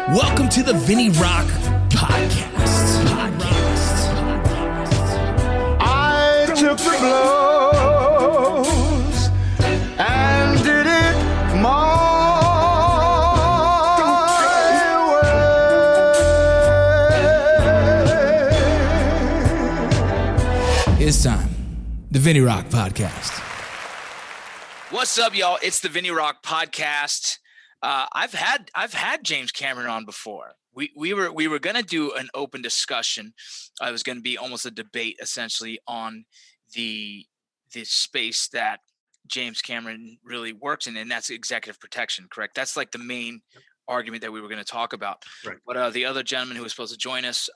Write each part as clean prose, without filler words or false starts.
Welcome to the Vinny Rock Podcast. I took the blows and did it my way. It's time. The Vinny Rock Podcast. What's up, y'all? It's the Vinny Rock Podcast. I've had James Cameron on before. We were gonna do an open discussion. It was gonna be almost a debate, essentially, on the space that James Cameron really works in, and that's executive protection. Correct? That's like the main argument that we were going to talk about. Right. But the other gentleman who was supposed to join us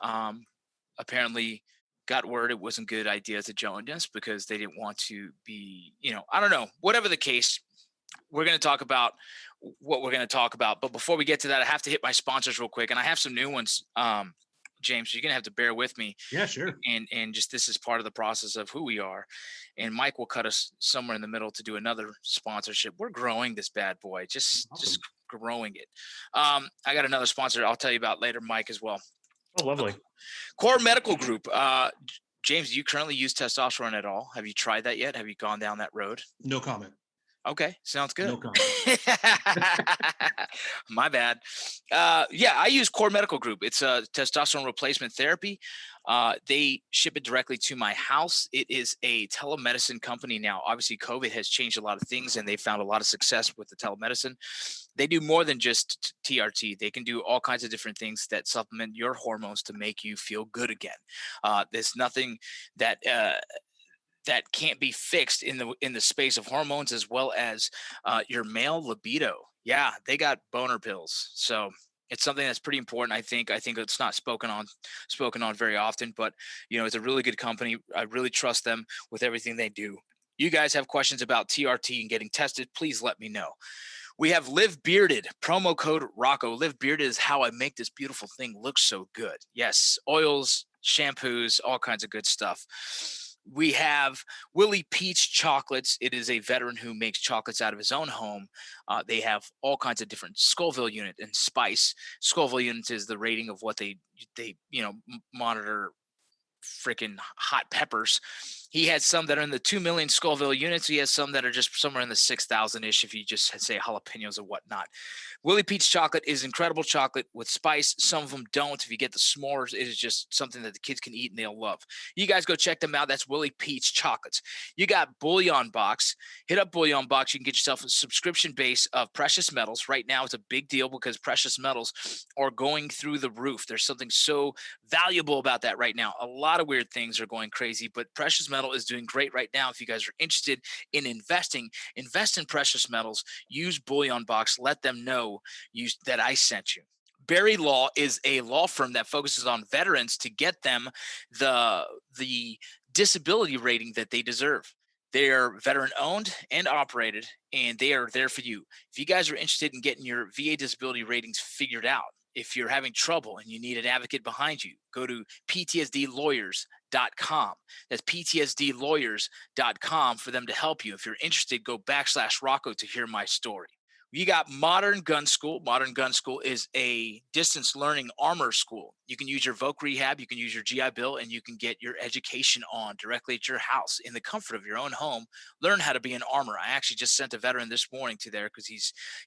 apparently got word it wasn't a good idea to join us because they didn't want to be, I don't know, whatever the case. We're going to talk about what we're going to talk about. But before we get to that, I have to hit my sponsors real quick. And I have some new ones, James, so you're going to have to bear with me. Yeah, sure. And just this is part of the process of who we are. And Mike will cut us somewhere in the middle to do another sponsorship. We're growing this bad boy, just growing it. I got another sponsor I'll tell you about later, Mike, as well. Oh, lovely. Core Medical Group. James, do you currently use testosterone at all? Have you tried that yet? Have you gone down that road? No comment. Okay, sounds good. No comment. My bad. Yeah, I use Core Medical Group. It's a testosterone replacement therapy. They ship it directly to my house. It is a telemedicine company now. Obviously, COVID has changed a lot of things, and they found a lot of success with the telemedicine. They do more than just TRT. They can do all kinds of different things that supplement your hormones to make you feel good again. There's nothing that can't be fixed in the space of hormones, as well as your male libido. Yeah, they got boner pills. So it's something that's pretty important. I think it's not spoken on very often, but it's a really good company. I really trust them with everything they do. You guys have questions about TRT and getting tested, please let me know. We have Live Bearded, promo code Rocco. Live Bearded is how I make this beautiful thing look so good. Yes, oils, shampoos, all kinds of good stuff. We have Willie Peach Chocolates. It is a veteran who makes chocolates out of his own home. They have all kinds of different Scoville unit and spice. Scoville units is the rating of what they monitor freaking hot peppers. He has some that are in the 2 million Scoville units. He has some that are just somewhere in the 6,000-ish if you just say jalapenos or whatnot. Willie Peach chocolate is incredible chocolate with spice. Some of them don't. If you get the s'mores, it is just something that the kids can eat and they'll love. You guys go check them out. That's Willie Peach chocolates. You got Bullion Box. Hit up Bullion Box. You can get yourself a subscription base of precious metals. Right now, it's a big deal because precious metals are going through the roof. There's something so valuable about that right now. A lot of weird things are going crazy, but precious metal is doing great right now. If you guys are interested in investing, invest in precious metals. Use Bullion Box. Let them know that I sent you. Berry Law is a law firm that focuses on veterans to get them the disability rating that they deserve. They are veteran owned and operated, and they are there for you. If you guys are interested in getting your VA disability ratings figured out, if you're having trouble and you need an advocate behind you, go to ptsdlawyers.com. That's ptsdlawyers.com for them to help you. If you're interested, go /Rocco to hear my story. You got Modern Gun School. Modern Gun School is a distance learning armor school. You can use your Voc Rehab, you can use your GI Bill, and you can get your education on directly at your house in the comfort of your own home. Learn how to be an armor. I actually just sent a veteran this morning to there because he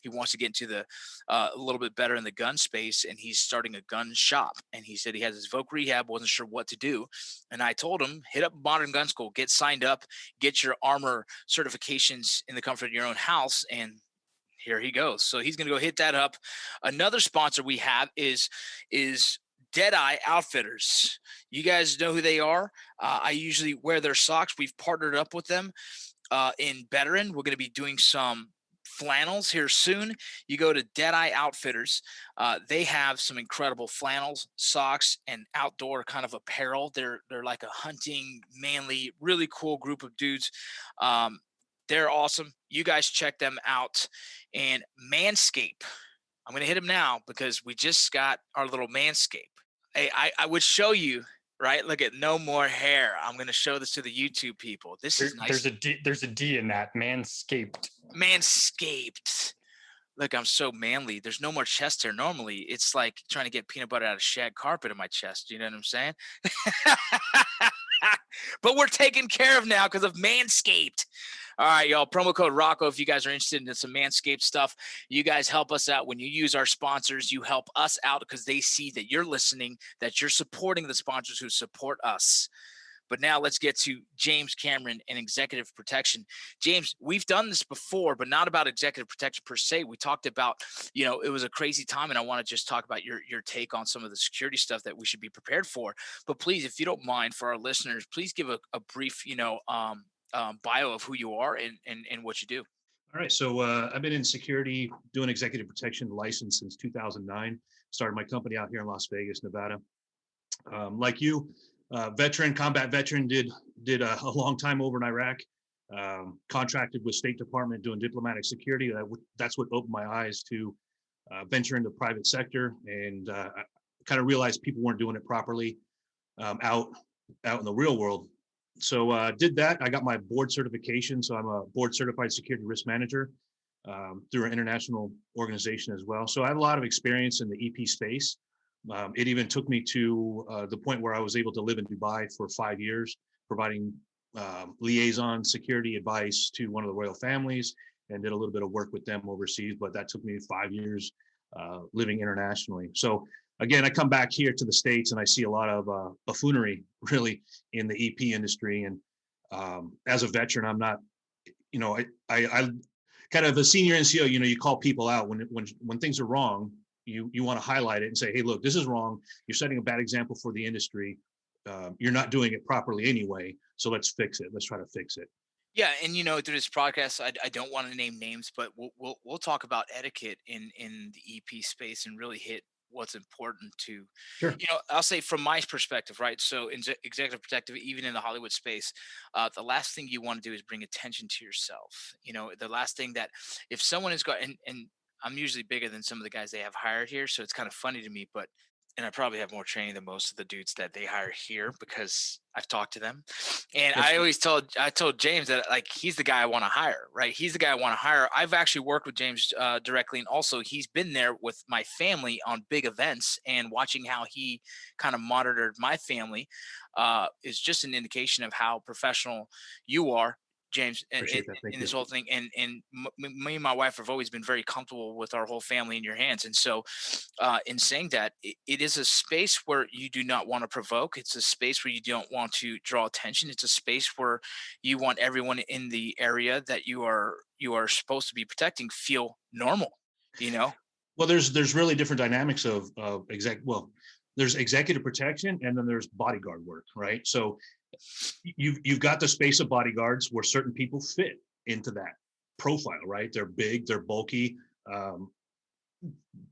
wants to get into the a little bit better in the gun space, and he's starting a gun shop. And he said he has his Voc Rehab, wasn't sure what to do. And I told him, hit up Modern Gun School, get signed up, get your armor certifications in the comfort of your own house, and here he goes. So he's going to go hit that up. Another sponsor we have is Deadeye Outfitters. You guys know who they are. I usually wear their socks. We've partnered up with them in Veteran. We're going to be doing some flannels here soon. You go to Deadeye Outfitters. They have some incredible flannels, socks, and outdoor kind of apparel. They're like a hunting, manly, really cool group of dudes. They're awesome. You guys check them out. And Manscaped, I'm going to hit them now because we just got our little Manscaped. Hey, I would show you, right? Look at no more hair. I'm going to show this to the YouTube people. This is nice. There's a D in that. Manscaped. Manscaped. Like, I'm so manly. There's no more chest hair. Normally, it's like trying to get peanut butter out of shag carpet in my chest. You know what I'm saying? But we're taken care of now because of Manscaped. All right, y'all. Promo code Rocco if you guys are interested in some Manscaped stuff. You guys help us out when you use our sponsors. You help us out because they see that you're listening, that you're supporting the sponsors who support us. But now let's get to James Cameron and executive protection. James, we've done this before, but not about executive protection per se. We talked about, it was a crazy time, and I want to just talk about your take on some of the security stuff that we should be prepared for. But please, if you don't mind, for our listeners, please give a brief, bio of who you are and what you do. All right. So I've been in security doing executive protection license since 2009. Started my company out here in Las Vegas, Nevada. Like you, combat veteran, did a long time over in Iraq. Contracted with State Department doing diplomatic security. That's what opened my eyes to venture into private sector, and I kind of realized people weren't doing it properly out in the real world. So did that. I got my board certification. So I'm a board certified security risk manager through an international organization as well. So I have a lot of experience in the EP space. It even took me to the point where I was able to live in Dubai for 5 years, providing liaison security advice to one of the royal families, and did a little bit of work with them overseas. But that took me 5 years living internationally. So again, I come back here to the States and I see a lot of buffoonery really in the EP industry. And as a veteran, I'm not, I kind of a senior NCO, you call people out when things are wrong. You want to highlight it and say, hey, look, this is wrong. You're setting a bad example for the industry. You're not doing it properly anyway. So let's fix it. Let's try to fix it. Yeah, and through this podcast, I don't want to name names, but we'll talk about etiquette in the EP space and really hit what's important to, Sure. I'll say from my perspective, right? So in executive protective, even in the Hollywood space, the last thing you want to do is bring attention to yourself. The last thing that if someone has got, and I'm usually bigger than some of the guys they have hired here, so it's kind of funny to me, and I probably have more training than most of the dudes that they hire here because I've talked to them. And I told James that like, he's the guy I want to hire, right? He's the guy I want to hire. I've actually worked with James directly. And also he's been there with my family on big events, and watching how he kind of monitored my family is just an indication of how professional you are, James, in this whole thing. And me and my wife have always been very comfortable with our whole family in your hands. And so in saying that, it is a space where you do not want to provoke. It's a space where you don't want to draw attention. It's a space where you want everyone in the area that you are supposed to be protecting feel normal, Well, there's really different dynamics of there's executive protection, and then there's bodyguard work, right? So you've got the space of bodyguards where certain people fit into that profile, right? They're big, they're bulky,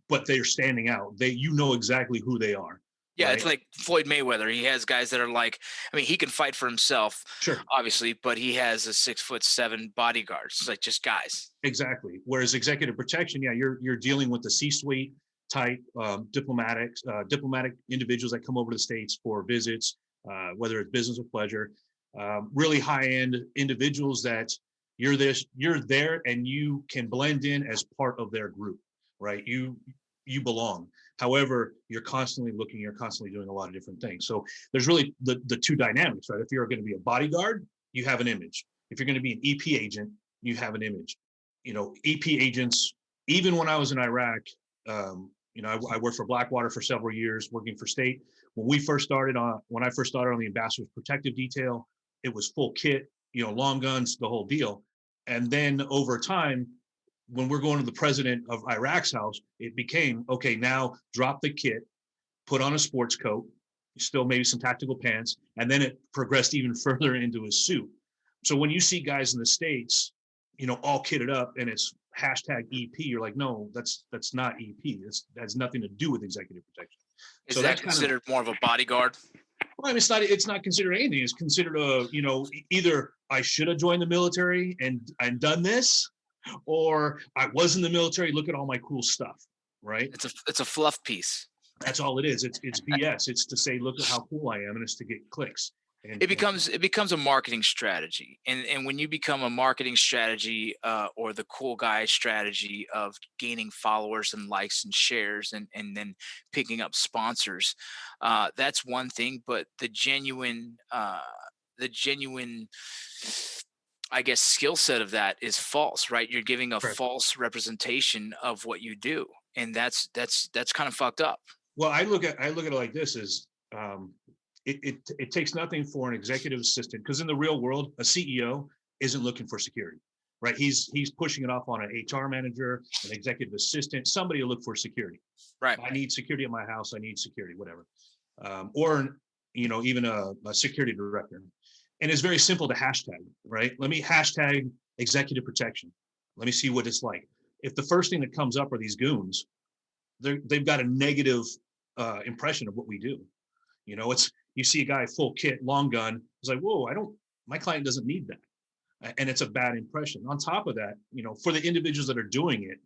but they're standing out. You know exactly who they are. Yeah, right? It's like Floyd Mayweather. He has guys that are like, he can fight for himself, sure, obviously, but he has a 6'7" bodyguard. It's like just guys. Exactly. Whereas executive protection, yeah, you're dealing with the C-suite type diplomatic individuals that come over to the States for visits, whether it's business or pleasure, really high-end individuals that you're there and you can blend in as part of their group, right? You belong. However, you're constantly looking, you're constantly doing a lot of different things. So there's really the two dynamics, right? If you're going to be a bodyguard, you have an image. If you're going to be an EP agent, you have an image. EP agents, even when I was in Iraq, I worked for Blackwater for several years, working for state. When I first started on the ambassador's protective detail, it was full kit, long guns, the whole deal. And then over time, when we're going to the president of Iraq's house, it became, okay, now drop the kit, put on a sports coat, still maybe some tactical pants, and then it progressed even further into a suit. So when you see guys in the States, all kitted up and it's hashtag EP, you're like, no, that's not EP. That has nothing to do with executive protection. Is so that considered more of a bodyguard? Well, it's not considered anything. It's considered either I should have joined the military and done this, or I was in the military. Look at all my cool stuff, right? It's a fluff piece. That's all it is. It's BS. It's to say, look at how cool I am, and it's to get clicks. And, It becomes a marketing strategy, and when you become a marketing strategy, or the cool guy strategy of gaining followers and likes and shares, and then picking up sponsors, that's one thing. But the genuine, I guess, skill set of that is false, right? You're giving a correct. false representation of what you do, and that's kind of fucked up. Well, I look at it like this: is it takes nothing for an executive assistant, because in the real world, a CEO isn't looking for security, right? He's pushing it off on an HR manager, an executive assistant, somebody to look for security. Right. I need security at my house. I need security, whatever. Or even a security director. And it's very simple to hashtag, right? Let me hashtag executive protection. Let me see what it's like. If the first thing that comes up are these goons, they've got a negative impression of what we do. It's, you see a guy full kit, long gun. It's like, whoa, my client doesn't need that. And it's a bad impression. On top of that, for the individuals that are doing it,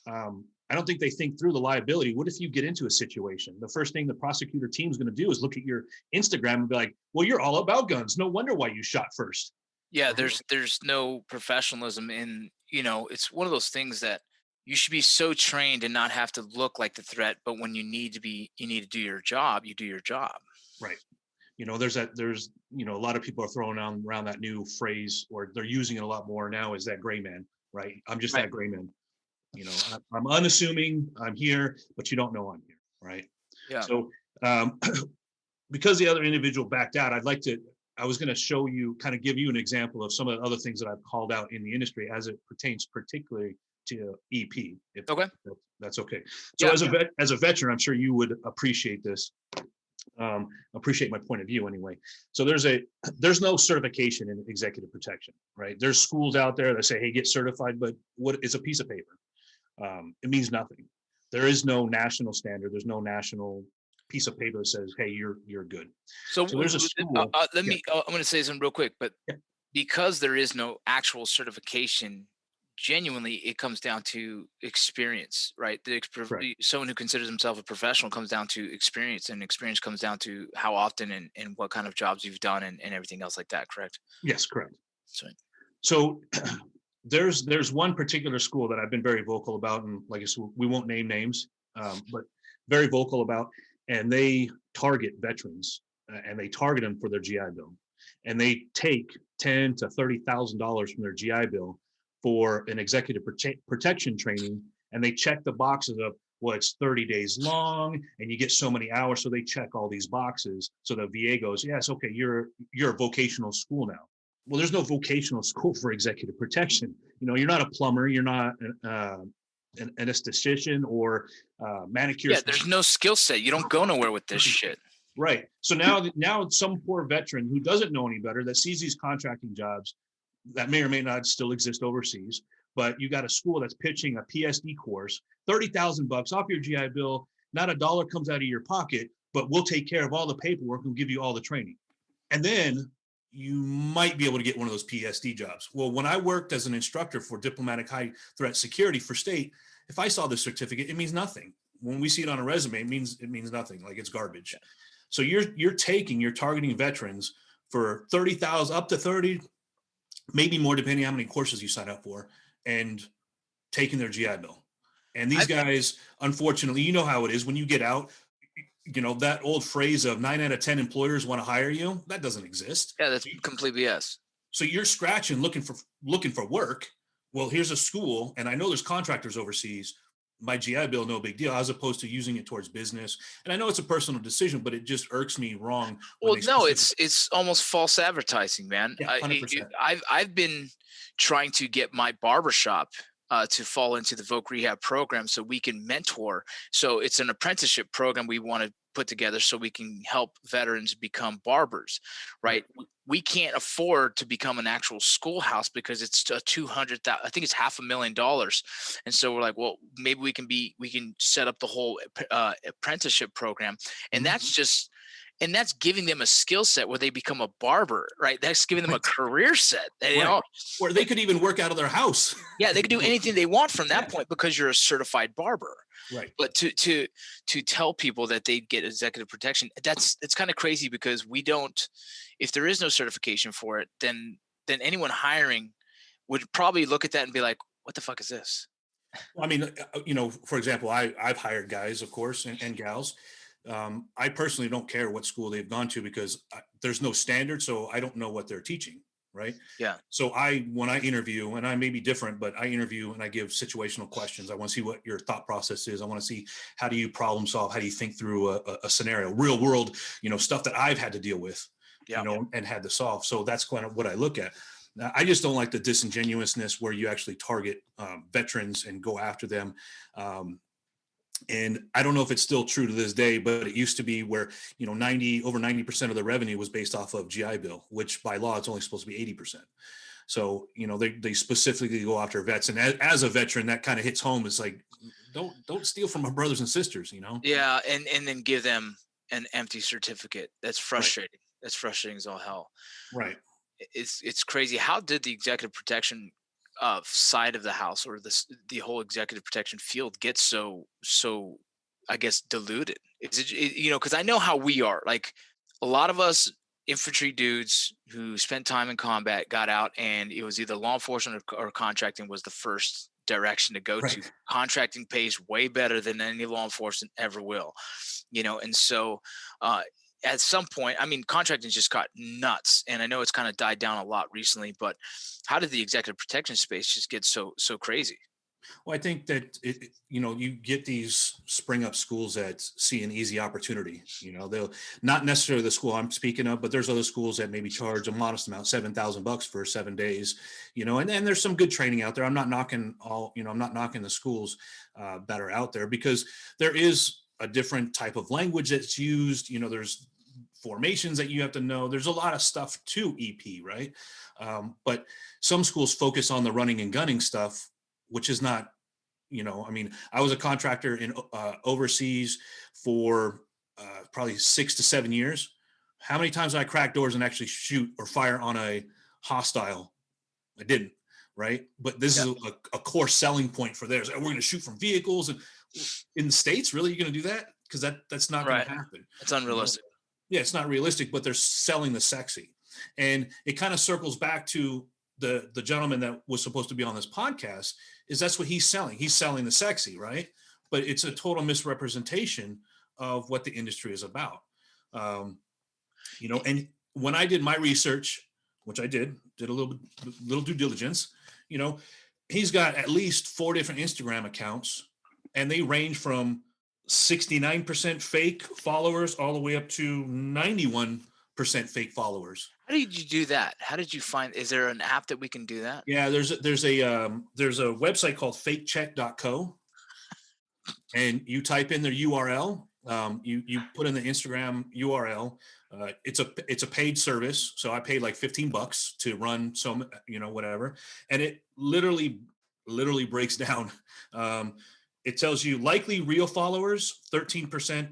I don't think they think through the liability. What if you get into a situation? The first thing the prosecutor team is going to do is look at your Instagram and be like, well, you're all about guns. No wonder why you shot first. Yeah, there's no professionalism in, it's one of those things that you should be so trained and not have to look like the threat, but when you need to do your job, you do your job. Right. There's a lot of people are throwing around that new phrase, or they're using it a lot more now, is that gray man, right? I'm just Right. that gray man. I'm unassuming, I'm here, but you don't know I'm here, right? Yeah. So because the other individual backed out, I was going to show you, kind of give you an example of some of the other things that I've called out in the industry as it pertains particularly to EP. If Okay. that's okay. So Yeah. as a veteran, I'm sure you would appreciate this. Appreciate my point of view anyway. So there's no certification in executive protection, right? There's schools out there that say, hey, get certified, but it's a piece of paper. It means nothing. There is no national standard. There's no national piece of paper that says, hey, you're good. So there's a school. let me. I'm going to say something real quick, but Yeah. because there is no actual certification, genuinely, it comes down to experience, right? Correct. Someone who considers himself a professional comes down to experience, and experience comes down to how often and what kind of jobs you've done, and everything else like that. Correct? Yes, correct. Sweet. So there's one particular school that I've been very vocal about, and like I said, we won't name names, but very vocal about, and they target veterans, and they target them for their GI Bill, and they take $10,000 to $30,000 from their GI Bill for an executive protection training, and they check the boxes of, well, it's 30 days long, and you get so many hours, so they check all these boxes, so the VA goes, yes, okay, you're a vocational school now. Well, there's no vocational school for executive protection. You're not a plumber, you're not an anesthetician or manicure. Yeah, there's no skill set. You don't go nowhere with this shit. Right. So now some poor veteran who doesn't know any better, that sees these contracting jobs that may or may not still exist overseas, but you got a school that's pitching a PSD course, $30,000 off your GI Bill. Not a dollar comes out of your pocket, but we'll take care of all the paperwork and give you all the training. And then you might be able to get one of those PSD jobs. Well, when I worked as an instructor for diplomatic high threat security for state, if I saw the certificate, it means nothing. When we see it on a resume, it means nothing. Like, it's garbage. So you're targeting veterans for 30,000, up to 30, maybe more, depending on how many courses you sign up for, and taking their GI Bill. And these guys, unfortunately, you know how it is when you get out. That old phrase of 9 out of 10 employers want to hire you, that doesn't exist. Yeah, that's complete BS. So you're scratching, looking for work. Well, here's a school, and I know there's contractors overseas. My GI Bill, no big deal, as opposed to using it towards business. And I know it's a personal decision, but it just irks me wrong. Well, no, it's almost false advertising, man. Yeah, 100%. I've been trying to get my barbershop to fall into the Voc Rehab program so we can mentor. So it's an apprenticeship program we want to put together so we can help veterans become barbers, right? We can't afford to become an actual schoolhouse because it's a $200,000, I think it's $500,000. And so we're like, well, maybe we can set up the whole apprenticeship program. And that's just, and that's giving them a skill set where they become a barber, right? That's giving them a career set. You know, or they could even work out of their house. yeah, they can do anything they want from that point because you're a certified barber. Right. But to tell people that they get executive protection, it's kind of crazy because we don't. If there is no certification for it, then anyone hiring would probably look at that and be like, "What the fuck is this?" Well, I mean, for example, I've hired guys, of course, and gals. I personally don't care what school they've gone to because there's no standard, so I don't know what they're teaching. Right. Yeah. So when I interview, and I may be different, but I interview and I give situational questions. I want to see what your thought process is. I want to see, how do you problem solve? How do you think through a scenario, real world, stuff that I've had to deal with, and had to solve. So that's kind of what I look at. Now, I just don't like the disingenuousness where you actually target veterans and go after them. And I don't know if it's still true to this day, but it used to be where, over 90% of the revenue was based off of GI Bill, which by law, it's only supposed to be 80%. So, they specifically go after vets. And as a veteran, that kind of hits home. It's like, don't steal from our brothers and sisters, Yeah. And then give them an empty certificate. That's frustrating. Right. That's frustrating as all hell. Right. It's crazy. How did the executive protection side of the house, or the whole executive protection field, get so I guess diluted? Is it because I know how we are. Like, a lot of us infantry dudes who spent time in combat got out, and it was either law enforcement or contracting was the first direction to go to. Contracting pays way better than any law enforcement ever will, and so at some point, I mean, contracting just got nuts, and I know it's kind of died down a lot recently, but how did the executive protection space just get so crazy? Well, I think that you get these spring up schools that see an easy opportunity. They'll, not necessarily the school I'm speaking of, but there's other schools that maybe charge a modest amount, $7,000 for 7 days. And there's some good training out there. I'm not knocking I'm not knocking the schools that are out there, because there is a different type of language that's used. There's formations that you have to know. There's a lot of stuff to EP, right? But some schools focus on the running and gunning stuff, which is not, I was a contractor in overseas for probably 6 to 7 years. How many times did I crack doors and actually shoot or fire on a hostile? I didn't, right? But this is a core selling point for theirs. We're going to shoot from vehicles, and in the States, really, you're going to do that? Because that's not going to happen. It's unrealistic. Yeah, it's not realistic, but they're selling the sexy. And it kind of circles back to the gentleman that was supposed to be on this podcast. Is that's what he's selling. He's selling the sexy, right? But it's a total misrepresentation of what the industry is about. And when I did my research, which I did a little due diligence, he's got at least 4 different Instagram accounts, and they range from 69% fake followers all the way up to 91% fake followers. How did you do that? How did you find? Is there an app that we can do that? Yeah, there's a website called fakecheck.co, and you type in their URL. You put in the Instagram URL. It's a paid service, so I paid like $15 to run some, whatever, and it literally breaks down. It tells you likely real followers, 13%,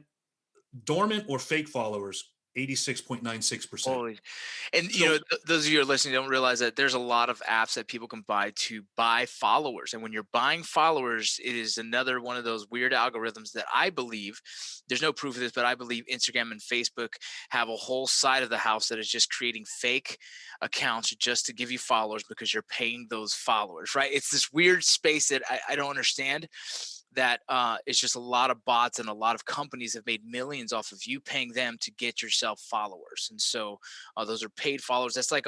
dormant or fake followers, 86.96%. Holy. And those of you who are listening don't realize that there's a lot of apps that people can buy to buy followers. And when you're buying followers, it is another one of those weird algorithms that I believe, there's no proof of this, but I believe Instagram and Facebook have a whole side of the house that is just creating fake accounts just to give you followers because you're paying those followers, right? It's this weird space that I don't understand. That it's just a lot of bots, and a lot of companies have made millions off of you paying them to get yourself followers. And so those are paid followers. That's like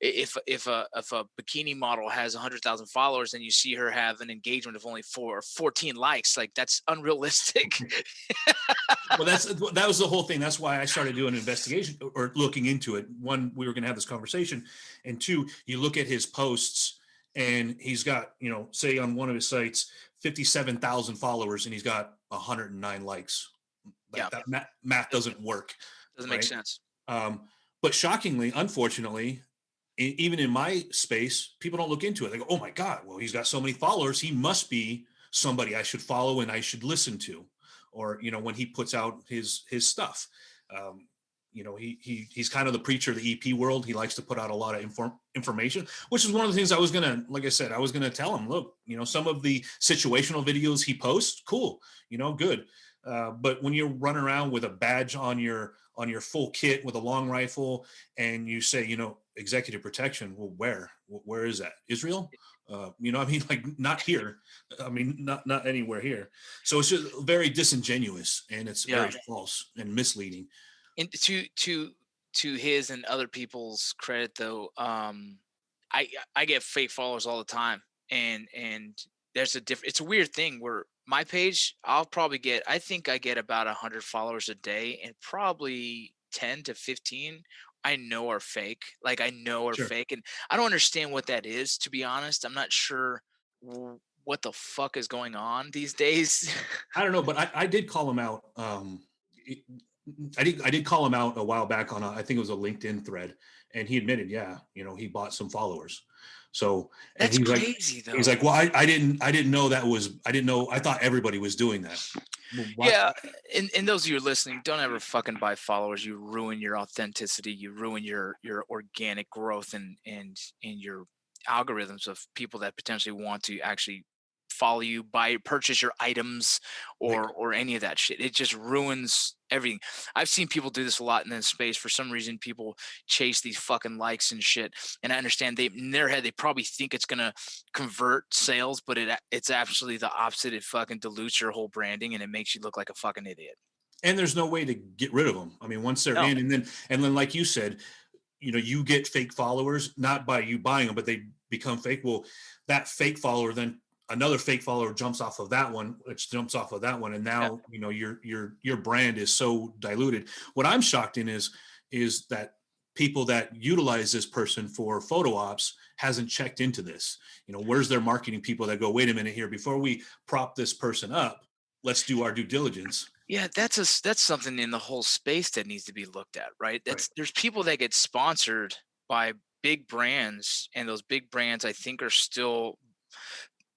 if a bikini model has 100,000 followers and you see her have an engagement of only 14 likes, like that's unrealistic. Well, that was the whole thing. That's why I started doing an investigation or looking into it. One, we were going to have this conversation, and two, you look at his posts, and he's got, say on one of his sites, 57,000 followers, and he's got 109 likes. That math doesn't work. Doesn't make sense. But shockingly, unfortunately, even in my space, people don't look into it. They go, "Oh my God, well, he's got so many followers. He must be somebody I should follow and I should listen to." Or, when he puts out his stuff. he's kind of the preacher of the EP world. He likes to put out a lot of information, which is one of the things I was gonna, like I said, I was gonna tell him, look, some of the situational videos he posts, cool, good. But when you're running around with a badge on your full kit with a long rifle, and you say, executive protection, well, where is that? Israel? Like not here. I mean, not anywhere here. So it's just very disingenuous, and it's very false and misleading. And to his and other people's credit, though, I get fake followers all the time, and there's it's a weird thing where my page, I think I get about 100 followers a day, and probably 10 to 15 I know are fake. Like I know are Sure. fake, and I don't understand what that is. To be honest, I'm not sure what the fuck is going on these days. I don't know, but I did call him out. I did call him out a while back on I think it was a LinkedIn thread, and he admitted, he bought some followers. So and That's he's crazy, like, though. He's like, well, I didn't know I thought everybody was doing that. Well, yeah, and those of you listening, don't ever fucking buy followers. You ruin your authenticity. You ruin your organic growth and your algorithms of people that potentially want to actually follow you, purchase your items, or any of that shit. It just ruins everything. I've seen people do this a lot in this space. For some reason, people chase these fucking likes and shit. And I understand in their head, they probably think it's gonna convert sales, but it's absolutely the opposite. It fucking dilutes your whole branding, and it makes you look like a fucking idiot. And there's no way to get rid of them. I mean, once they're in, and then like you said, you get fake followers, not by you buying them, but they become fake. Well, that fake follower, then another fake follower jumps off of that one, which jumps off of that one. And now, your brand is so diluted. What I'm shocked in is that people that utilize this person for photo ops hasn't checked into this. Where's their marketing people that go, wait a minute here, before we prop this person up, let's do our due diligence. Yeah, that's something in the whole space that needs to be looked at, right? There's people that get sponsored by big brands, and those big brands, I think, are still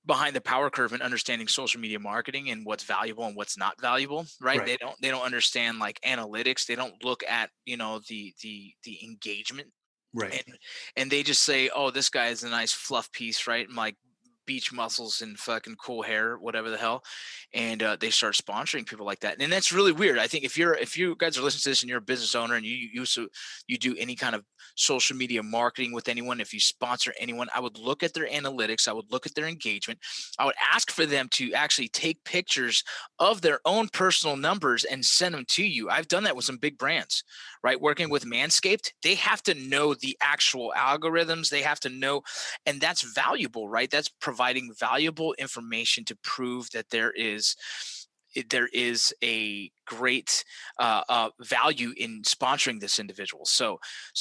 behind the power curve in understanding social media marketing and what's valuable and what's not valuable, right? They don't understand like analytics. They don't look at the engagement, right? And they just say, oh, this guy is a nice fluff piece, right? And like beach muscles and fucking cool hair, whatever the hell, and they start sponsoring people like that. And that's really weird. I think if you guys are listening to this and you're a business owner and you do any kind of social media marketing with anyone, if you sponsor anyone, I would look at their analytics, I would look at their engagement, I would ask for them to actually take pictures of their own personal numbers and send them to you. I've done that with some big brands, right? Working with Manscaped, they have to know the actual algorithms, they have to know, and that's valuable, right? That's providing valuable information to prove that there is a great value in sponsoring this individual. So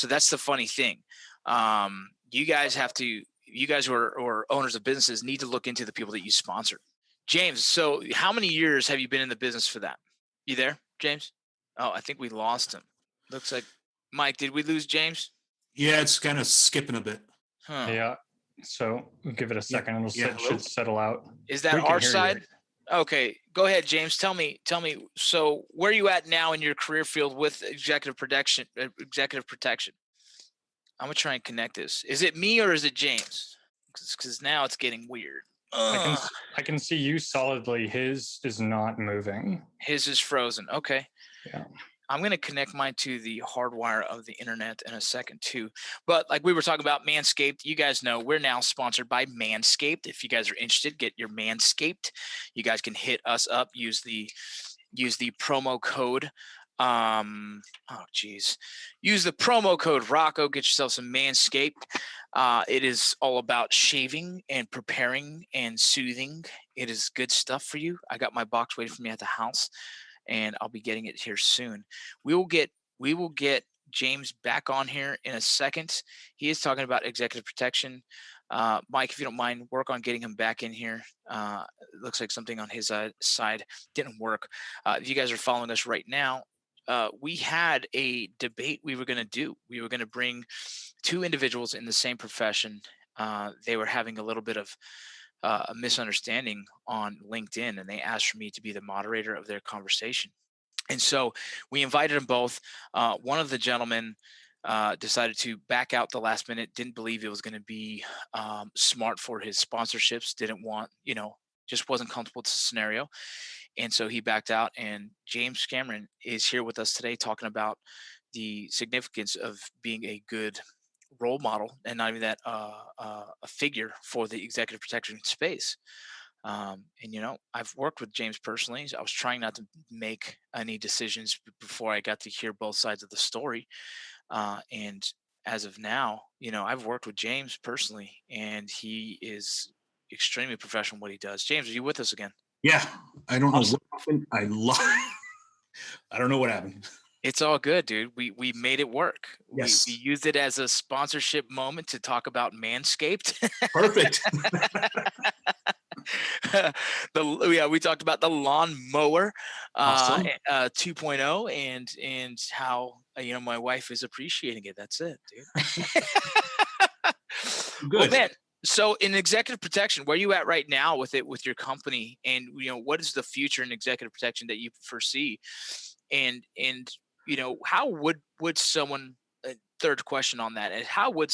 that's the funny thing. You guys who are owners of businesses need to look into the people that you sponsor. James, so how many years have you been in the business for that? You there, James? Oh, I think we lost him. Looks like, Mike, did we lose James? Yeah, it's kind of skipping a bit. Huh. Yeah. So we'll give it a second and should settle out. Is that our side? Okay, go ahead, James. Tell me. So where are you at now in your career field with executive protection? I'm gonna try and connect this. Is it me or is it James? Because now it's getting weird. I can see you solidly. His is not moving. His is frozen. Okay. Yeah. I'm going to connect mine to the hardwire of the internet in a second too. But like we were talking about Manscaped, you guys know we're now sponsored by Manscaped. If you guys are interested, get your Manscaped. You guys can hit us up, use the promo code. Use the promo code Rocco, get yourself some Manscaped. It is all about shaving and preparing and soothing. It is good stuff for you. I got my box waiting for me at the house, and I'll be getting it here soon. We will get James back on here in a second. He is talking about executive protection. Mike, if you don't mind, work on getting him back in here. It looks like something on his side didn't work. If you guys are following us right now, we had a debate we were going to do. We were going to bring two individuals in the same profession. They were having a little bit of a misunderstanding on LinkedIn, and they asked for me to be the moderator of their conversation. And so we invited them both. One of the gentlemen decided to back out the last minute, didn't believe it was going to be smart for his sponsorships, didn't want, just wasn't comfortable with the scenario. And so he backed out. And James Cameron is here with us today talking about the significance of being a good role model, and not even that, a figure for the executive protection space. And I've worked with James personally. So I was trying not to make any decisions before I got to hear both sides of the story. And as of now, I've worked with James personally, and he is extremely professional in what he does. James, are you with us again? Yeah, I don't know Awesome. what happened. I don't know what happened. It's all good, dude. We made it work. We Yes, used it as a sponsorship moment to talk about Manscaped. perfect. We talked about the lawn mower Awesome. 2.0, and how my wife is appreciating it. That's it, dude. Well, Good. man. So in executive protection, where are you at right now with it, with your company, and what is the future in executive protection that you foresee? And how would someone, third question on that, and how would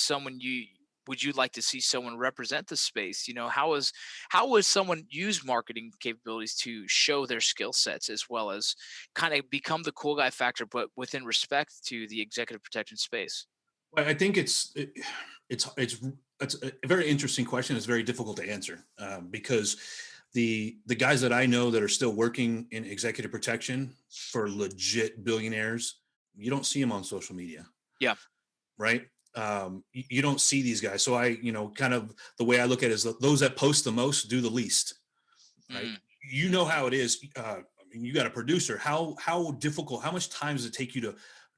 you like to see someone represent the space? How would someone use marketing capabilities to show their skill sets, as well as kind of become the cool guy factor, but within respect to the executive protection space? Well, I think it's a very interesting question. It's very difficult to answer because the guys that I know that are still working in executive protection for legit billionaires, you don't see them on social media, Yeah. right? You don't see these guys. So kind of the way I look at it is those that post the most do the least, right? Mm, You know how it is. I mean, you got a producer. How difficult? How much time does it take you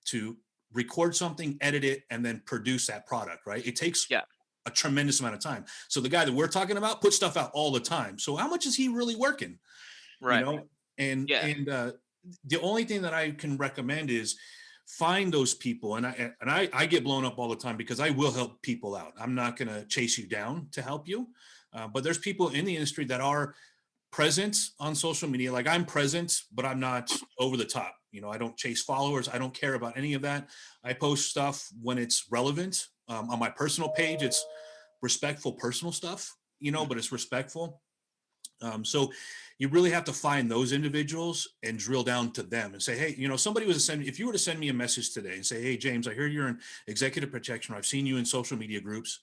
to record something, edit it, and then produce that product? Right? It takes yeah. a tremendous amount of time. So the guy that we're talking about puts stuff out all the time. So how much is he really working? You Right. know, and Yeah. and the only thing that I can recommend is find those people. And I get blown up all the time because I will help people out. I'm not going to chase you down to help you. But there's people in the industry that are present on social media. Like I'm present, but I'm not over the top. I don't chase followers. I don't care about any of that. I post stuff when it's relevant. On my personal page, it's respectful personal stuff, Mm, but it's respectful. So you really have to find those individuals and drill down to them and say, hey, somebody was to send, if you were to send me a message today and say, hey, James, I hear you're in executive protection. I've seen you in social media groups.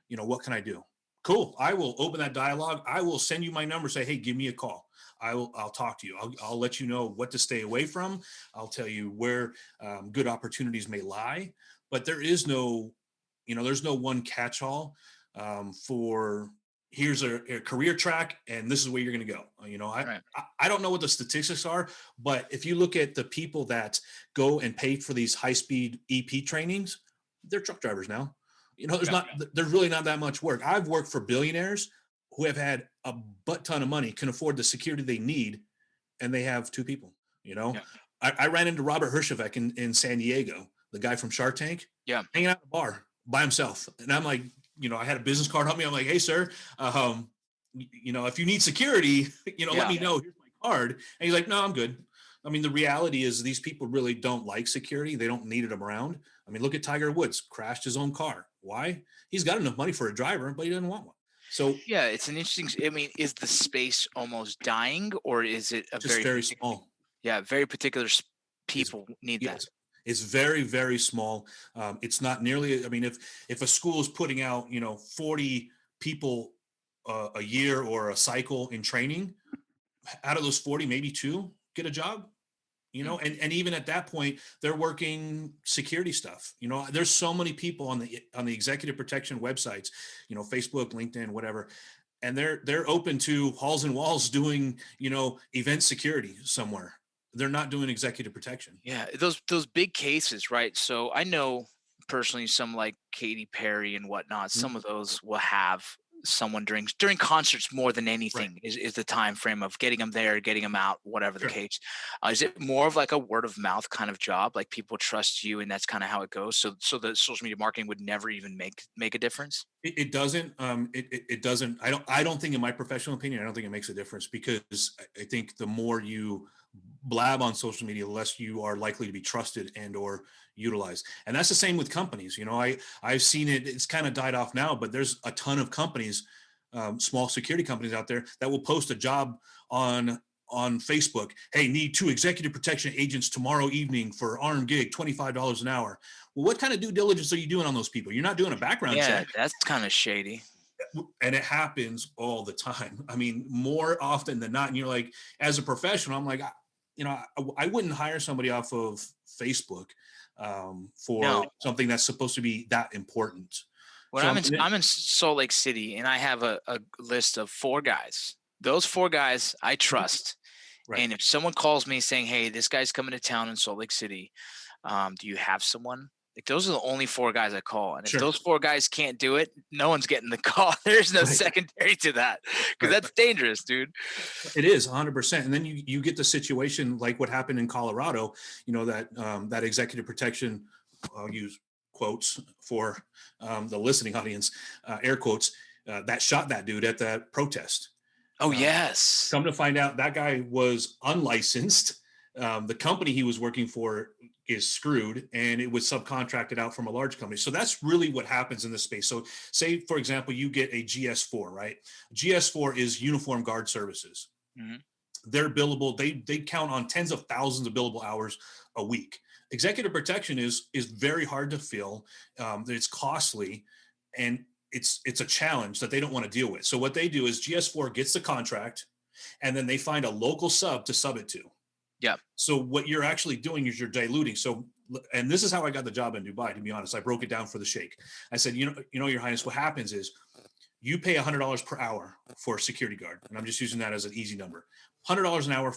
What can I do? Cool. I will open that dialogue. I will send you my number. Say, hey, give me a call. I'll talk to you. I'll let you know what to stay away from. I'll tell you where good opportunities may lie. But there's no one catch-all for here's a career track and this is where you're going to go. right. I don't know what the statistics are, but if you look at the people that go and pay for these high-speed EP trainings, they're truck drivers now. Yeah. There's really not that much work. I've worked for billionaires who have had a butt ton of money, can afford the security they need, and they have two people. Yeah. I ran into Robert Herjavec in San Diego, the guy from Shark Tank, Yeah. hanging out at a bar by himself. And I'm like, I had a business card on me. I'm like, hey, sir, if you need security, let Yeah. me know. Here's my card. And he's like, no, I'm good. I mean, the reality is these people really don't like security. They don't need them around. I mean, look at Tiger Woods, crashed his own car. Why? He's got enough money for a driver, but he doesn't want one. So Yeah, it's an interesting. I mean, is the space almost dying, or is it a just very very small. yeah, very particular It's, people need that? yes, it's very, very small. It's not nearly, I mean, if a school is putting out, 40 people a year or a cycle in training, out of those 40, maybe two get a job. Mm, And even at that point, they're working security stuff. There's so many people on the executive protection websites, Facebook, LinkedIn, whatever, and they're open to halls and walls doing, event security somewhere. They're not doing executive protection. yeah, those big cases, right? So I know personally some like Katy Perry and whatnot. Mhm. Some of those will have someone during concerts more than Right. anything is the time frame of getting them there, getting them out, whatever the Sure. case. Is it more of like a word of mouth kind of job? Like people trust you, and that's kind of how it goes. So the social media marketing would never even make a difference. It doesn't. It doesn't. I don't think, in my professional opinion, I don't think it makes a difference because I think the more you blab on social media, the less you are likely to be trusted and or utilized. And that's the same with companies. I've seen it, it's kind of died off now, but there's a ton of companies, small security companies out there that will post a job on Facebook. Hey, need 2 executive protection agents tomorrow evening for armed gig, $25 an hour. Well, what kind of due diligence are you doing on those people? You're not doing a background check. That's kind of shady. And it happens all the time. I mean, more often than not. And you're like, as a professional, I'm like, I wouldn't hire somebody off of Facebook for something that's supposed to be that important. When I'm in Salt Lake City, and I have a list of 4 guys. Those 4 guys I trust. Right. And if someone calls me saying, hey, this guy's coming to town in Salt Lake City, do you have someone? Like, those are the only 4 guys I call. And if those 4 guys can't do it, no one's getting the call. There's no secondary to that, because that's dangerous, dude. It is 100%. And then you get the situation like what happened in Colorado, that executive protection, I'll use quotes for the listening audience, air quotes, that shot that dude at that protest. Oh, yes. Come to find out, that guy was unlicensed. The company he was working for is screwed, and it was subcontracted out from a large company. So that's really what happens in this space. So say, for example, you get a GS4, right? GS4 is Uniform Guard Services. Mm-hmm. They're billable. They count on tens of thousands of billable hours a week. Executive protection is very hard to fill. It's costly, and it's a challenge that they don't want to deal with. So what they do is GS4 gets the contract, and then they find a local sub to sub it to. Yeah. So what you're actually doing is you're diluting. So, and this is how I got the job in Dubai, to be honest. I broke it down for the sheikh. I said, Your Highness, what happens is you pay $100 per hour for a security guard. And I'm just using that as an easy number. $100 an hour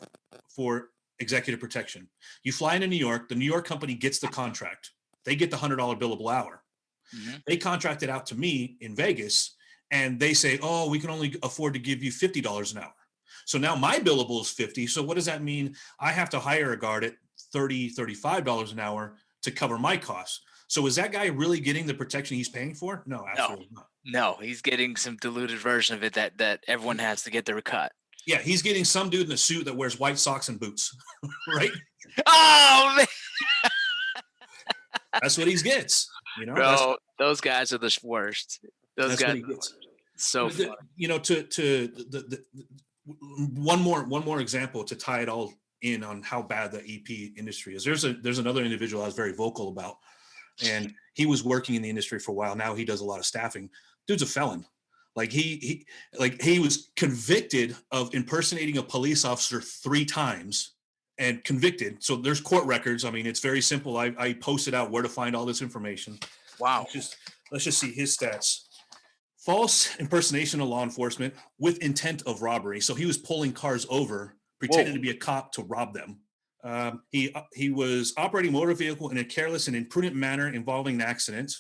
for executive protection. You fly into New York. The New York company gets the contract. They get the $100 billable hour. Mm-hmm. They contract it out to me in Vegas, and they say, oh, we can only afford to give you $50 an hour. So now my billable is 50. So what does that mean? I have to hire a guard at $30, $35 an hour to cover my costs. So is that guy really getting the protection he's paying for? No, absolutely not. No, he's getting some diluted version of it that everyone has to get their cut. Yeah, he's getting some dude in a suit that wears white socks and boots, right? Oh, man. That's what he gets. Bro, those guys are the worst. Those guys are so funny. One more example to tie it all in on how bad the EP industry is. There's another individual I was very vocal about, and he was working in the industry for a while. Now he does a lot of staffing. Dude's a felon. Like he was convicted of impersonating a police officer 3 times and convicted. So there's court records. I mean, it's very simple. I posted out where to find all this information. Wow. Let's just see his stats. False impersonation of law enforcement with intent of robbery. So he was pulling cars over, pretending to be a cop to rob them. He was operating a motor vehicle in a careless and imprudent manner involving an accident,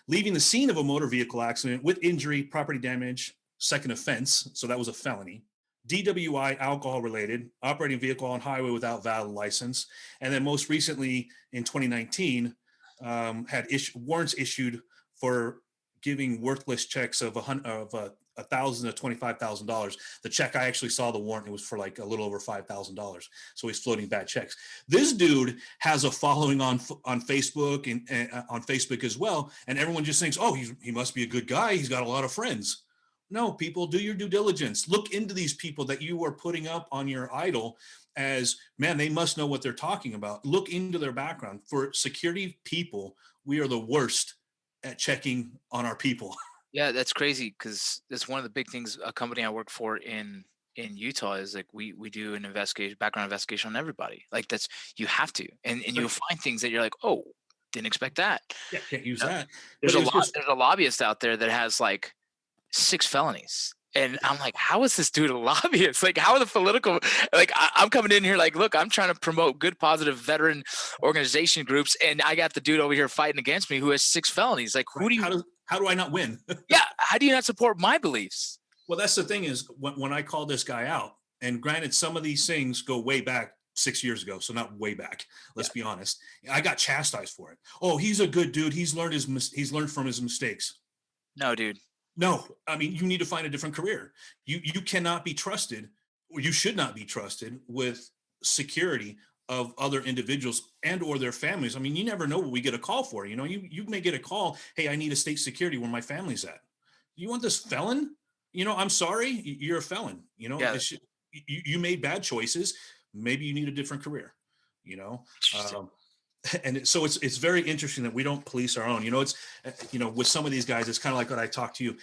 leaving the scene of a motor vehicle accident with injury, property damage, second offense. So that was a felony. DWI, alcohol related, operating vehicle on highway without valid license. And then most recently in 2019, had warrants issued for giving worthless checks of $1,000 to $25,000. The check, I actually saw the warrant. It was for like a little over $5,000. So he's floating bad checks. This dude has a following on Facebook and on Facebook as well. And everyone just thinks, oh, he must be a good guy. He's got a lot of friends. No, people, do your due diligence. Look into these people that you are putting up on your idol as, man, they must know what they're talking about. Look into their background. For security people, we are the worst at checking on our people. Yeah, that's crazy, because that's one of the big things a company I work for in Utah is like we do an background investigation on everybody. Like you have to, and you'll find things that you're like, oh, didn't expect that. Yeah, can't use that. There's a lobbyist out there that has like 6 felonies. And I'm like, how is this dude a lobbyist? Like, how are the political, like, I'm coming in here like, look, I'm trying to promote good, positive veteran organization groups. And I got the dude over here fighting against me who has 6 felonies. Like, how do I not win? Yeah. How do you not support my beliefs? Well, that's the thing is when I call this guy out, and granted, some of these things go way back 6 years ago. So not way back. Let's be honest. I got chastised for it. Oh, he's a good dude. He's learned from his mistakes. No, dude. No, I mean, you need to find a different career. You cannot be trusted, or you should not be trusted with security of other individuals and or their families. I mean, you never know what we get a call for. You may get a call, hey, I need a state security where my family's at. You want this felon? I'm sorry, you're a felon. Yeah. You made bad choices. Maybe you need a different career. And so it's very interesting that we don't police our own. It's with some of these guys, it's kind of like what I talked to you,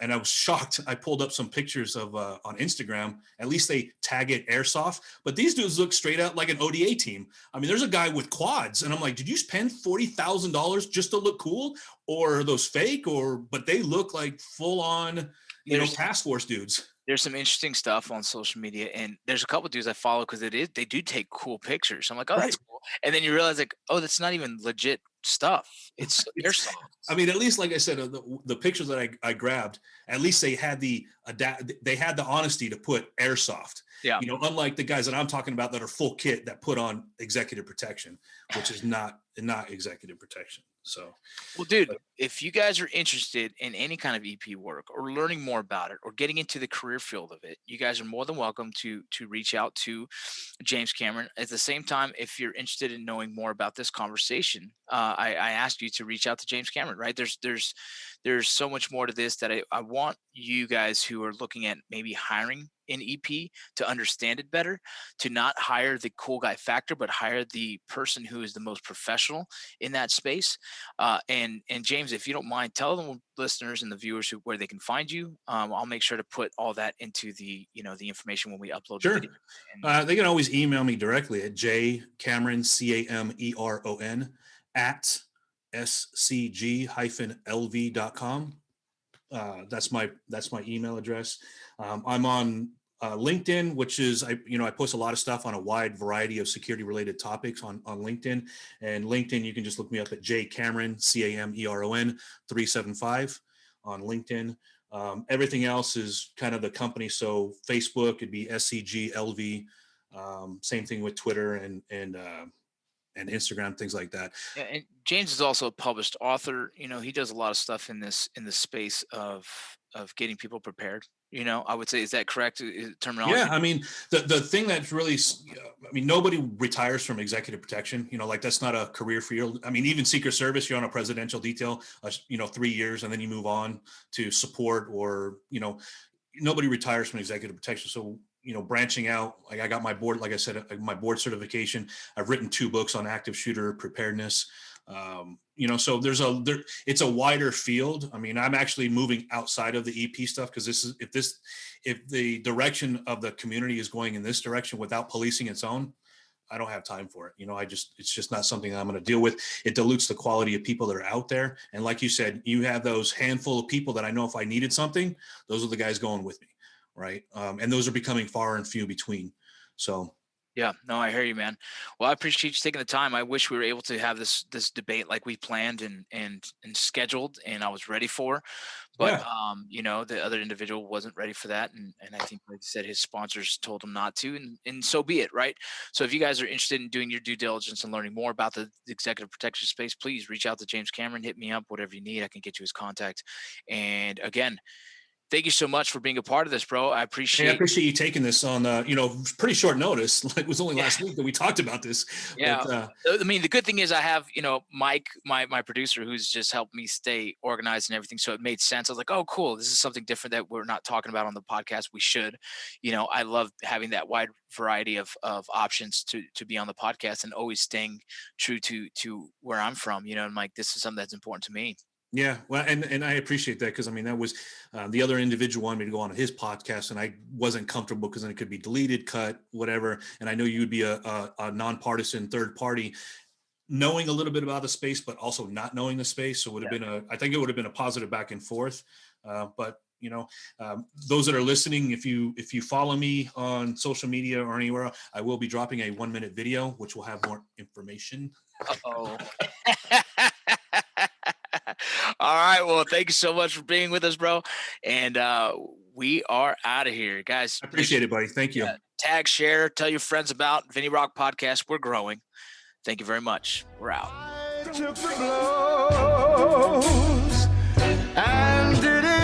and I was shocked. I pulled up some pictures of on Instagram. At least they tag it airsoft, but these dudes look straight out like an ODA team. I mean, there's a guy with quads, and I'm like, did you spend $40,000 just to look cool, or are those fake? But they look like full on, task force dudes. There's some interesting stuff on social media, and there's a couple of dudes I follow because they do take cool pictures. I'm like, oh, that's cool. And then you realize like, oh, that's not even legit stuff. It's airsoft. I mean, at least, like I said, the pictures that I grabbed, at least they had the honesty to put airsoft. Yeah. Unlike the guys that I'm talking about that are full kit that put on executive protection, which is not executive protection. So, well, dude, if you guys are interested in any kind of EP work or learning more about it or getting into the career field of it, you guys are more than welcome to reach out to James Cameron. At the same time, if you're interested in knowing more about this conversation, I ask you to reach out to James Cameron, right? There's so much more to this that I want you guys who are looking at maybe hiring an EP to understand it better, to not hire the cool guy factor, but hire the person who is the most professional in that space. And James, if you don't mind, tell the listeners and the viewers where they can find you. I'll make sure to put all that into the information when we upload. Sure. The video. They can always email me directly at jcameron, CAMERON at scg-lv.com. That's my email address. I'm on LinkedIn, which is I post a lot of stuff on a wide variety of security related topics on LinkedIn. And LinkedIn, you can just look me up at jcameron, CAMERON 375 on LinkedIn. Everything else is kind of the company. So Facebook, it'd be SCG-LV. Same thing with Twitter and Instagram, things like that. Yeah, and James is also a published author. He does a lot of stuff in this space of getting people prepared. I would say, is that correct terminology? Yeah, I mean, the thing that's really, nobody retires from executive protection. Like that's not a career field. I mean, even Secret Service, you're on a presidential detail, 3 years, and then you move on to support, or nobody retires from executive protection. So branching out, like I got my board, like I said, my board certification. I've written 2 books on active shooter preparedness. So it's a wider field. I mean, I'm actually moving outside of the EP stuff because if the direction of the community is going in this direction without policing its own, I don't have time for it. It's just not something that I'm going to deal with. It dilutes the quality of people that are out there. And like you said, you have those handful of people that I know if I needed something, those are the guys going with me. Right. And those are becoming far and few between. So. Yeah, no, I hear you, man. Well, I appreciate you taking the time. I wish we were able to have this debate like we planned and scheduled, and I was ready for, but the other individual wasn't ready for that, and I think, like I said, his sponsors told him not to, and so be it, right? So if you guys are interested in doing your due diligence and learning more about the executive protection space, please reach out to James Cameron. Hit me up, whatever you need. I can get you his contact. And again, thank you so much for being a part of this, bro. I appreciate you taking this on, pretty short notice. Like it was only last week that we talked about this. Yeah. But, I mean, the good thing is I have, Mike, my producer, who's just helped me stay organized and everything. So it made sense. I was like, oh, cool. This is something different that we're not talking about on the podcast. We should, I love having that wide variety of options to be on the podcast and always staying true to where I'm from, and like, this is something that's important to me. Yeah, well, and I appreciate that because that was the other individual wanted me to go on his podcast, and I wasn't comfortable because then it could be deleted, cut, whatever. And I know you would be a nonpartisan third party, knowing a little bit about the space, but also not knowing the space. So I think it would have been a positive back and forth. But those that are listening, if you follow me on social media or anywhere, I will be dropping a 1-minute video, which will have more information. Uh-oh. All right. Well, thank you so much for being with us, bro. And we are out of here, guys. I appreciate it, buddy. Thank you. Tag, share, tell your friends about Vinny Rock Podcast. We're growing. Thank you very much. We're out. I took the blows and did it.